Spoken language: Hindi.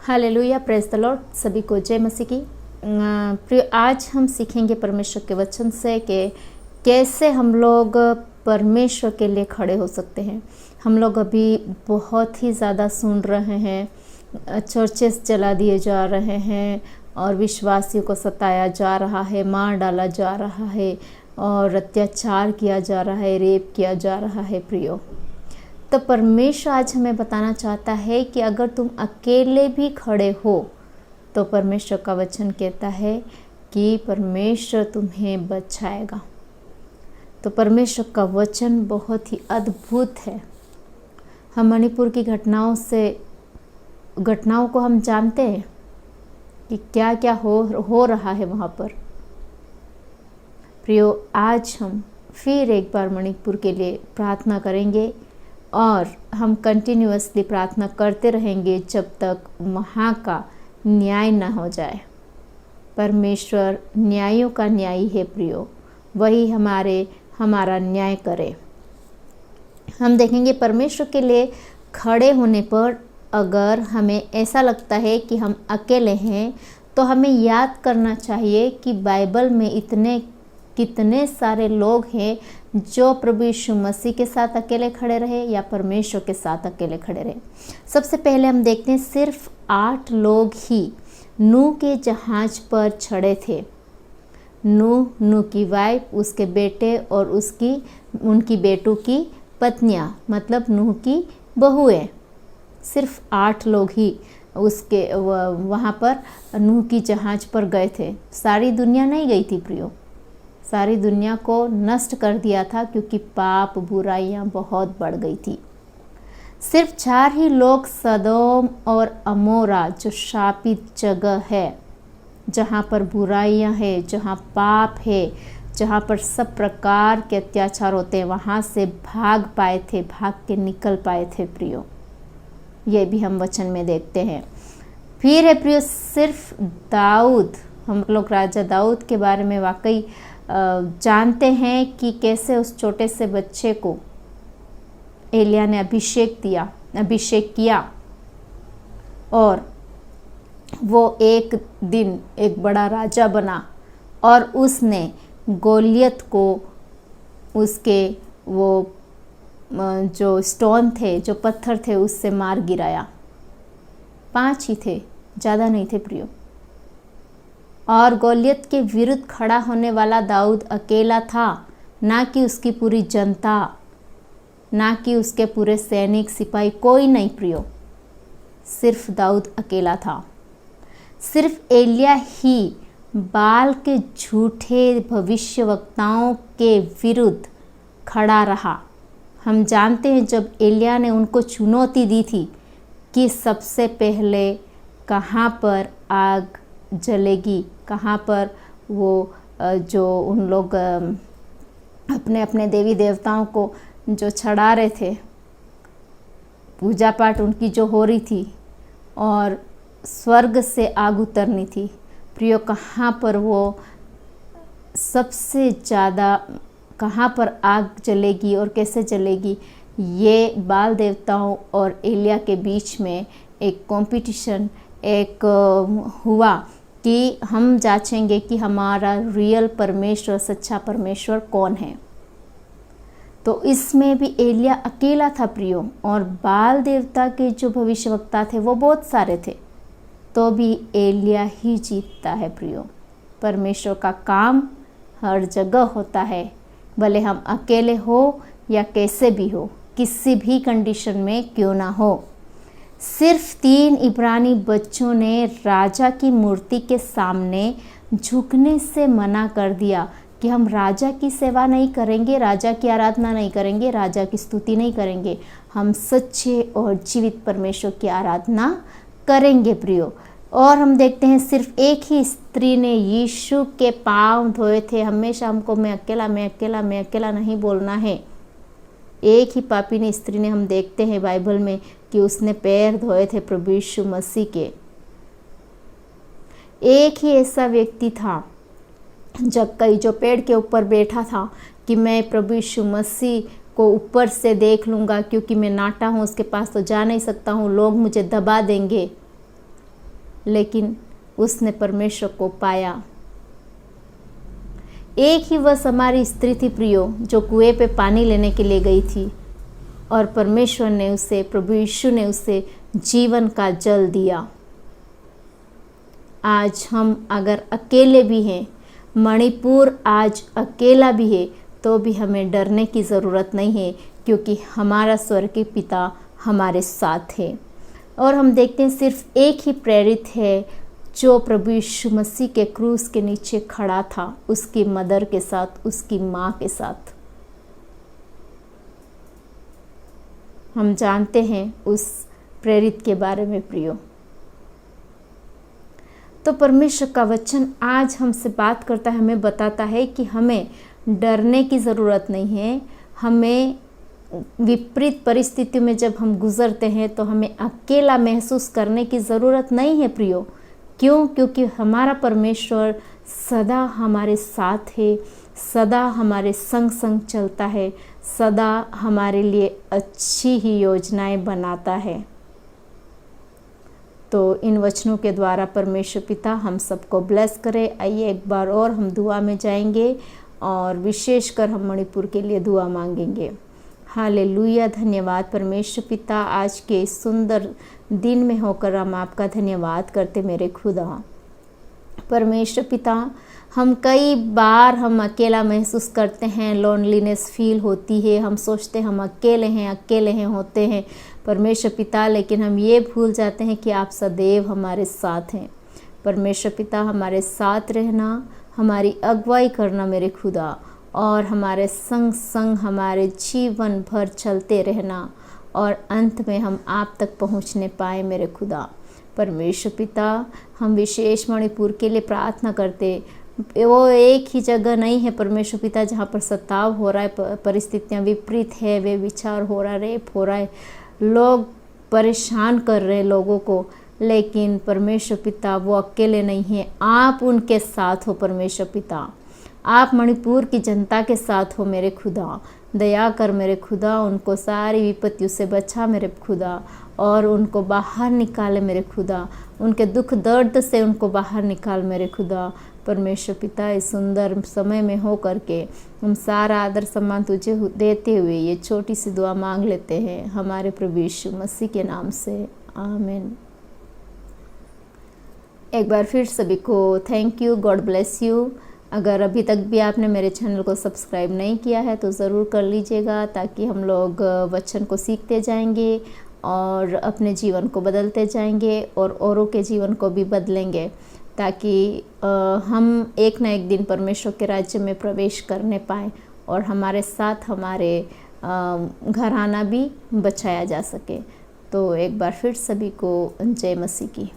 Hallelujah, praise the Lord. सभी को जय मसीह की। प्रिय, आज हम सीखेंगे परमेश्वर के वचन से कि कैसे हम लोग परमेश्वर के लिए खड़े हो सकते हैं। हम लोग अभी बहुत ही ज़्यादा सुन रहे हैं, चर्चेस जला दिए जा रहे हैं और विश्वासियों को सताया जा रहा है, मार डाला जा रहा है और अत्याचार किया जा रहा है, रेप किया जा रहा है। प्रियो, तो परमेश्वर आज हमें बताना चाहता है कि अगर तुम अकेले भी खड़े हो तो परमेश्वर का वचन कहता है कि परमेश्वर तुम्हें बचाएगा। तो परमेश्वर का वचन बहुत ही अद्भुत है। हम मणिपुर की घटनाओं को हम जानते हैं कि क्या क्या हो रहा है वहाँ पर। प्रियो, आज हम फिर एक बार मणिपुर के लिए प्रार्थना करेंगे और हम कंटिन्यूअसली प्रार्थना करते रहेंगे जब तक वहाँ का न्याय न हो जाए। परमेश्वर न्यायों का न्यायी है प्रियो, वही हमारा न्याय करे। हम देखेंगे परमेश्वर के लिए खड़े होने पर अगर हमें ऐसा लगता है कि हम अकेले हैं तो हमें याद करना चाहिए कि बाइबल में कितने सारे लोग हैं जो प्रभु यीशु मसीह के साथ अकेले खड़े रहे या परमेश्वर के साथ अकेले खड़े रहे। सबसे पहले हम देखते हैं सिर्फ 8 लोग ही नूह के जहाज पर चढ़े थे। नूह की वाइफ, उसके बेटे और उनकी बेटों की पत्नियां, मतलब नूह की बहुएं। सिर्फ 8 लोग ही वहाँ पर नूह की जहाज पर गए थे। सारी दुनिया नहीं गई थी प्रियो, सारी दुनिया को नष्ट कर दिया था क्योंकि पाप बुराइयां बहुत बढ़ गई थी। सिर्फ 4 ही लोग सदोम और अमोरा, जो शापित जगह है, जहाँ पर बुराइयां है, जहाँ पाप है, जहाँ पर सब प्रकार के अत्याचार होते हैं, वहाँ से भाग के निकल पाए थे प्रियो। ये भी हम वचन में देखते हैं। फिर है प्रियो सिर्फ दाऊद। हम लोग राजा दाऊद के बारे में वाकई जानते हैं कि कैसे उस छोटे से बच्चे को एलिया ने अभिषेक किया और वो एक दिन एक बड़ा राजा बना और उसने गोलियत को उसके वो जो स्टोन थे, जो पत्थर थे, उससे मार गिराया। 5 ही थे, ज़्यादा नहीं थे प्रियो। और गोलियत के विरुद्ध खड़ा होने वाला दाऊद अकेला था, ना कि उसकी पूरी जनता, ना कि उसके पूरे सैनिक सिपाही, कोई नहीं प्रियो। सिर्फ दाऊद अकेला था। सिर्फ एलिया ही बाल के झूठे भविष्यवक्ताओं के विरुद्ध खड़ा रहा। हम जानते हैं जब एलिया ने उनको चुनौती दी थी कि सबसे पहले कहाँ पर आग जलेगी, कहाँ पर वो जो उन लोग अपने अपने देवी देवताओं को जो चढ़ा रहे थे, पूजा पाठ उनकी जो हो रही थी और स्वर्ग से आग उतरनी थी प्रियो, कहाँ पर वो सबसे ज़्यादा कहाँ पर आग जलेगी और कैसे जलेगी, ये बाल देवताओं और एलिया के बीच में एक कंपटीशन हुआ कि हम जांचेंगे कि हमारा रियल परमेश्वर, सच्चा परमेश्वर कौन है। तो इसमें भी एलिया अकेला था प्रियो, और बाल देवता के जो भविष्यवक्ता थे वो बहुत सारे थे, तो भी एलिया ही जीतता है प्रियो। परमेश्वर का काम हर जगह होता है, भले हम अकेले हो या कैसे भी हो, किसी भी कंडीशन में क्यों ना हो। सिर्फ 3 इब्रानी बच्चों ने राजा की मूर्ति के सामने झुकने से मना कर दिया कि हम राजा की सेवा नहीं करेंगे, राजा की आराधना नहीं करेंगे, राजा की स्तुति नहीं करेंगे, हम सच्चे और जीवित परमेश्वर की आराधना करेंगे प्रियो। और हम देखते हैं सिर्फ एक ही स्त्री ने यीशु के पांव धोए थे। हमेशा हमको मैं अकेला नहीं बोलना है। एक ही पापी स्त्री ने, हम देखते हैं बाइबल में कि उसने पैर धोए थे प्रभु यीशु मसीह के। एक ही ऐसा व्यक्ति था जक्कई, जो पेड़ के ऊपर बैठा था कि मैं प्रभु यीशु मसीह को ऊपर से देख लूँगा, क्योंकि मैं नाटा हूँ, उसके पास तो जा नहीं सकता हूँ, लोग मुझे दबा देंगे। लेकिन उसने परमेश्वर को पाया। एक ही वह समारी स्त्री थी प्रियो, जो कुएं पे पानी लेने के लिए गई थी और परमेश्वर ने उसे, प्रभु यीशु ने उसे जीवन का जल दिया। आज हम अगर अकेले भी हैं, मणिपुर आज अकेला भी है, तो भी हमें डरने की ज़रूरत नहीं है, क्योंकि हमारा स्वर्गीय पिता हमारे साथ है। और हम देखते हैं सिर्फ एक ही प्रेरित है जो प्रभु यीशु मसीह के क्रूस के नीचे खड़ा था, उसकी मदर के साथ, उसकी माँ के साथ। हम जानते हैं उस प्रेरित के बारे में प्रियो। तो परमेश्वर का वचन आज हमसे बात करता है, हमें बताता है कि हमें डरने की ज़रूरत नहीं है। हमें विपरीत परिस्थिति में जब हम गुजरते हैं तो हमें अकेला महसूस करने की ज़रूरत नहीं है प्रियो। क्यों? क्योंकि हमारा परमेश्वर सदा हमारे साथ है, सदा हमारे संग संग चलता है, सदा हमारे लिए अच्छी ही योजनाएं बनाता है। तो इन वचनों के द्वारा परमेश्वर पिता हम सबको ब्लेस करे। आइए एक बार और हम दुआ में जाएंगे और विशेषकर हम मणिपुर के लिए दुआ मांगेंगे। हालेलुया। धन्यवाद परमेश्वर पिता, आज के इस सुंदर दिन में होकर हम आपका धन्यवाद करते मेरे खुदा। परमेश्वर पिता, हम कई बार हम अकेला महसूस करते हैं, लोनलीनेस फील होती है, हम सोचते हैं हम अकेले हैं होते हैं परमेश्वर पिता, लेकिन हम ये भूल जाते हैं कि आप सदैव हमारे साथ हैं। परमेश्वर पिता, हमारे साथ रहना, हमारी अगुवाई करना मेरे खुदा, और हमारे संग संग हमारे जीवन भर चलते रहना, और अंत में हम आप तक पहुंचने पाए मेरे खुदा। परमेश्वर पिता, हम विशेष मणिपुर के लिए प्रार्थना करते। वो एक ही जगह नहीं है परमेश्वर पिता जहाँ पर सताव हो रहा है, परिस्थितियाँ विपरीत है, वे विचार हो रहा है, रेप हो रहा है, लोग परेशान कर रहे हैं लोगों को, लेकिन परमेश्वर पिता वो अकेले नहीं है, आप उनके साथ हो परमेश्वर पिता। आप मणिपुर की जनता के साथ हो मेरे खुदा। दया कर मेरे खुदा, उनको सारी विपत्तियों से बचा मेरे खुदा, और उनको बाहर निकाले मेरे खुदा, उनके दुख दर्द से उनको बाहर निकाल मेरे खुदा। परमेश्वर पिता, इस सुंदर समय में हो करके हम सारा आदर सम्मान तुझे देते हुए ये छोटी सी दुआ मांग लेते हैं हमारे प्रभु यीशु मसीह के नाम से, आमीन। एक बार फिर सभी को thank you, God bless you. अगर अभी तक भी आपने मेरे चैनल को सब्सक्राइब नहीं किया है तो ज़रूर कर लीजिएगा, ताकि हम लोग वचन को सीखते जाएंगे और अपने जीवन को बदलते जाएंगे और औरों के जीवन को भी बदलेंगे, ताकि हम एक ना एक दिन परमेश्वर के राज्य में प्रवेश करने पाएँ और हमारे साथ हमारे घराना भी बचाया जा सके। तो एक बार फिर सभी को जय मसीह की।